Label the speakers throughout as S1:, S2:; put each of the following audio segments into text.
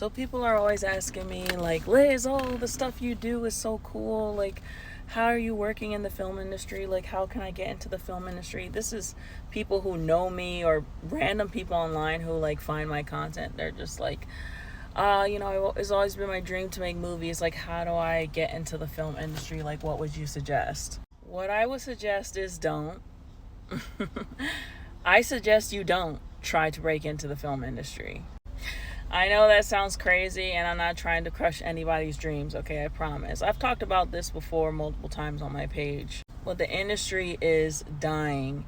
S1: So people are always asking me, like, Liz, oh, the stuff you do is so cool. Like, how are you working in the film industry? Like, how can I get into the film industry? This is people who know me or random people online who, like, find my content. They're just like, it's always been my dream to make movies. Like, how do I get into the film industry? Like, what would you suggest? What I would suggest is don't. I suggest you don't try to break into the film industry. I know that sounds crazy, and I'm not trying to crush anybody's dreams, okay? I promise. I've talked about this before multiple times on my page. But the industry is dying.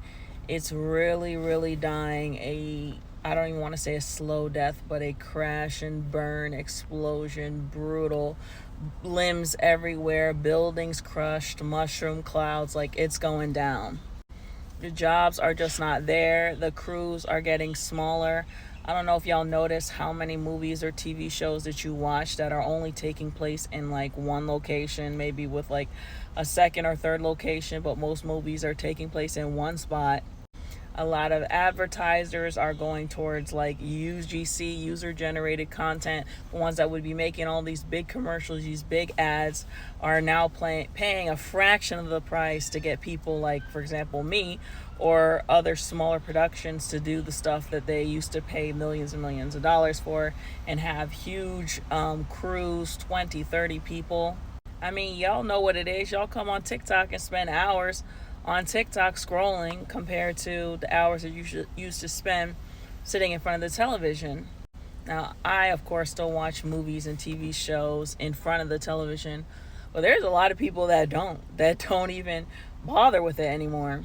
S1: It's really, really dying. I don't even want to say a slow death, but a crash and burn explosion, brutal, limbs everywhere, buildings crushed, mushroom clouds, like it's going down. The jobs are just not there. The crews are getting smaller. I don't know if y'all notice how many movies or TV shows that you watch that are only taking place in like one location, maybe with like a second or third location, but most movies are taking place in one spot. A lot of advertisers are going towards like UGC, user generated content. The ones that would be making all these big commercials, these big ads, are now paying a fraction of the price to get people like, for example, me or other smaller productions to do the stuff that they used to pay millions and millions of dollars for and have huge crews, 20, 30 people. I mean, y'all know what it is. Y'all come on TikTok and spend hours on TikTok scrolling compared to the hours that you used to spend sitting in front of the television. Now, I, of course, still watch movies and TV shows in front of the television, but there's a lot of people that don't even bother with it anymore.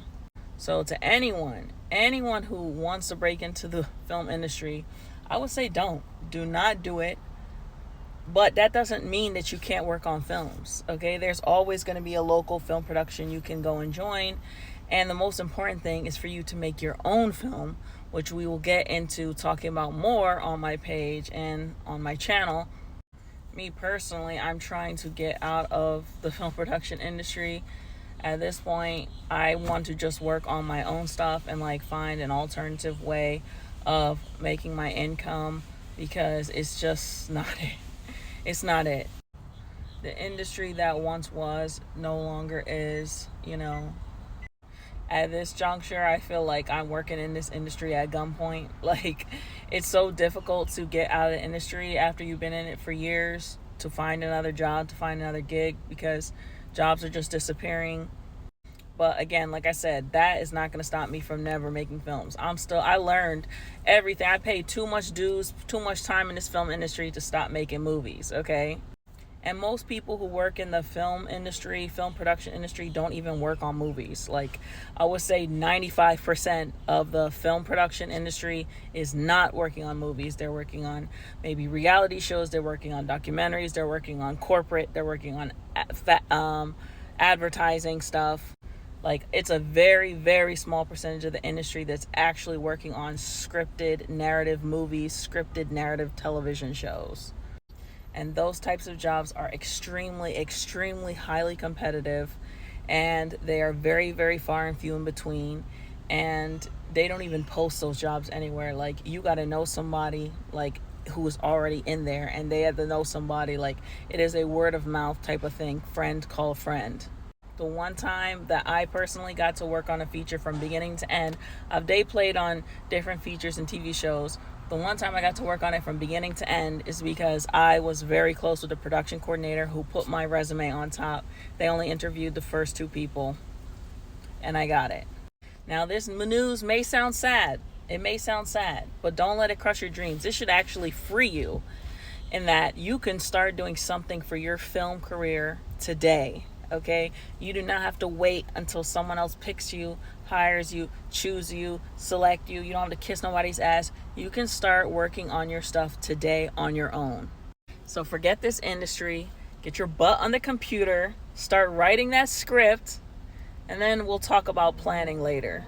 S1: So to anyone who wants to break into the film industry, I would say do not do it. But that doesn't mean that you can't work on films, okay? There's always going to be a local film production you can go and join. And the most important thing is for you to make your own film, which we will get into talking about more on my page and on my channel. Me personally, I'm trying to get out of the film production industry. At this point, I want to just work on my own stuff and like find an alternative way of making my income, because it's just not it. It's not it. The industry that once was no longer is, At this juncture, I feel like I'm working in this industry at gunpoint. Like, it's so difficult to get out of the industry after you've been in it for years, to find another job, to find another gig, because jobs are just disappearing. But again, like I said, that is not going to stop me from never making films. I learned everything. I paid too much dues, too much time in this film industry to stop making movies, okay? And most people who work in the film industry, film production industry, don't even work on movies. Like, I would say 95% of the film production industry is not working on movies. They're working on maybe reality shows. They're working on documentaries. They're working on corporate. They're working on advertising stuff. Like, it's a very, very small percentage of the industry that's actually working on scripted narrative movies, scripted narrative television shows. And those types of jobs are extremely, extremely highly competitive, and they are very, very far and few in between. And they don't even post those jobs anywhere. Like, you got to know somebody like who is already in there, and they have to know somebody. Like, it is a word of mouth type of thing. Friend call friend. The one time that I personally got to work on a feature from beginning to end, I've day played on different features and TV shows. The one time I got to work on it from beginning to end is because I was very close with the production coordinator who put my resume on top. They only interviewed the first 2 people, and I got it. Now, this news may sound sad. It may sound sad, but don't let it crush your dreams. This should actually free you, in that you can start doing something for your film career today. Okay, you do not have to wait until someone else picks you, hires you, choose you, select you. You don't have to kiss nobody's ass. You can start working on your stuff today on your own. So forget this industry, get your butt on the computer, start writing that script, and then we'll talk about planning later.